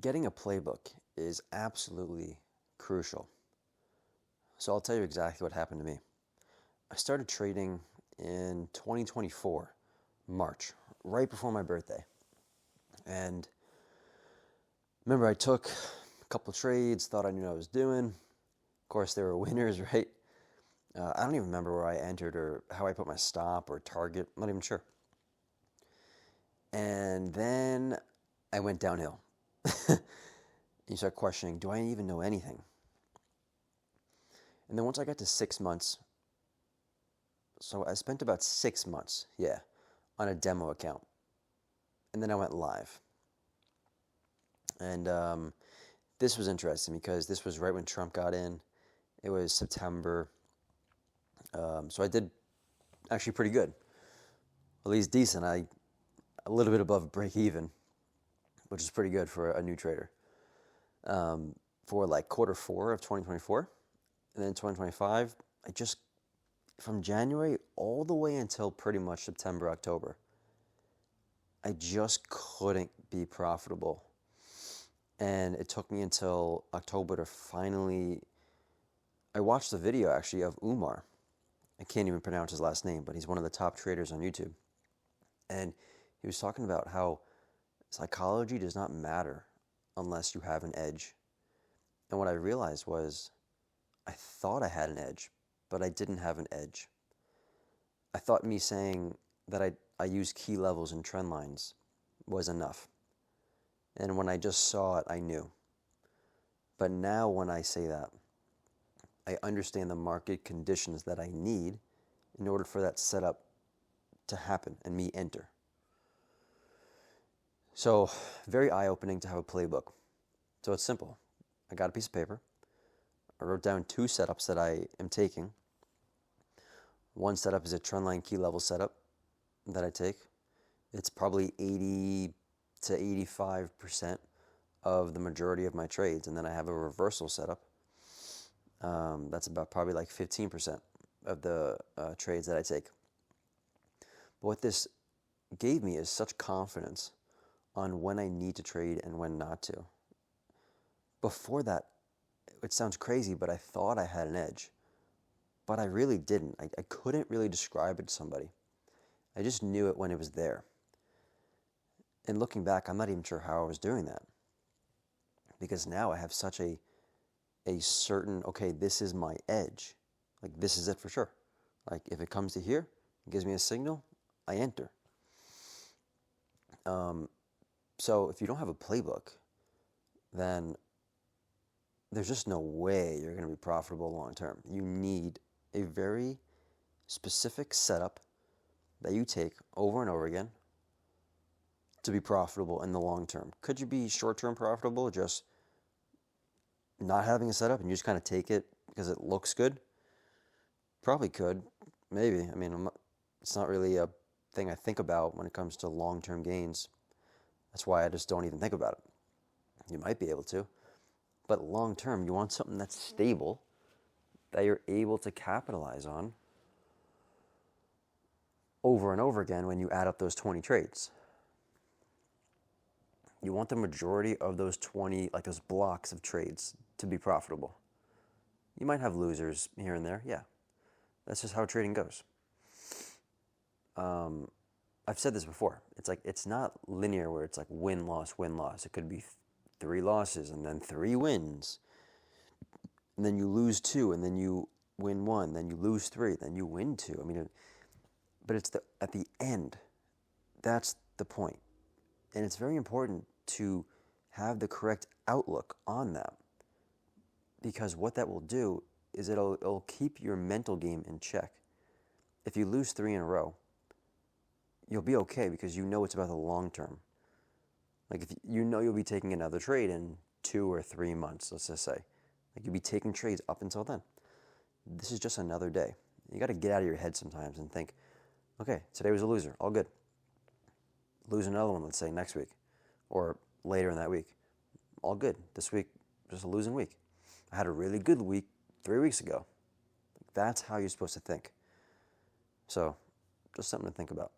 Getting a playbook is absolutely crucial. So I'll tell you exactly what happened to me. I started trading in 2024, March, right before my birthday. And remember, I took a couple trades, thought I knew what I was doing. Of course, they were winners, right? I don't even remember where I entered or how I put my stop or target. I'm not even sure. And then I went downhill. You start questioning, do I even know anything? And then once I got to 6 months, so I spent about 6 months, on a demo account. And then I went live. And this was interesting because this was right when Trump got in. It was September. So I did actually pretty good. At least decent. A little bit above break even, which is pretty good for a new trader. For like Q4 of 2024. And then 2025, from January all the way until pretty much September, October, I just couldn't be profitable. And it took me until October to finally, I watched the video actually of Umar. I can't even pronounce his last name, but he's one of the top traders on YouTube. And he was talking about how psychology does not matter unless you have an edge. And what I realized was I thought I had an edge, but I didn't have an edge. I thought me saying that I use key levels and trend lines was enough. And when I just saw it, I knew. But now when I say that, I understand the market conditions that I need in order for that setup to happen and me enter. So very eye-opening to have a playbook. So it's simple. I got a piece of paper. I wrote down 2 setups that I am taking. One setup is a trendline key level setup that I take. It's probably 80 to 85% of the majority of my trades. And then I have a reversal setup. That's about probably like 15% of the trades that I take. But what this gave me is such confidence on when I need to trade and when not to. Before that, it sounds crazy, but I thought I had an edge. But I really didn't. I couldn't really describe it to somebody. I just knew it when it was there. And looking back, I'm not even sure how I was doing that. Because now I have such a certain, okay, this is my edge. Like, this is it for sure. Like, if it comes to here, it gives me a signal, I enter. So if you don't have a playbook, then there's just no way you're going to be profitable long term. You need a very specific setup that you take over and over again to be profitable in the long term. Could you be short term profitable just not having a setup and you just kind of take it because it looks good? Probably could. Maybe. I mean, it's not really a thing I think about when it comes to long term gains. That's why I just don't even think about it. You might be able to. But long term, you want something that's stable, that you're able to capitalize on over and over again when you add up those 20 trades. You want the majority of those 20, like those blocks of trades, to be profitable. You might have losers here and there, yeah. That's just how trading goes. I've said this before. It's like, it's not linear where it's like win, loss, win, loss. It could be 3 losses and then 3 wins. And then you lose 2 and then you win 1, then you lose 3, then you win 2. I mean, but it's at the end, that's the point. And it's very important to have the correct outlook on that. Because what that will do is it'll keep your mental game in check. If you lose 3 in a row, you'll be okay because you know it's about the long term. Like, if you know you'll be taking another trade in 2 or 3 months, let's just say. Like, you'll be taking trades up until then. This is just another day. You got to get out of your head sometimes and think, okay, today was a loser, all good. Lose another one, let's say, next week or later in that week. All good. This week, just a losing week. I had a really good week 3 weeks ago. That's how you're supposed to think. So, just something to think about.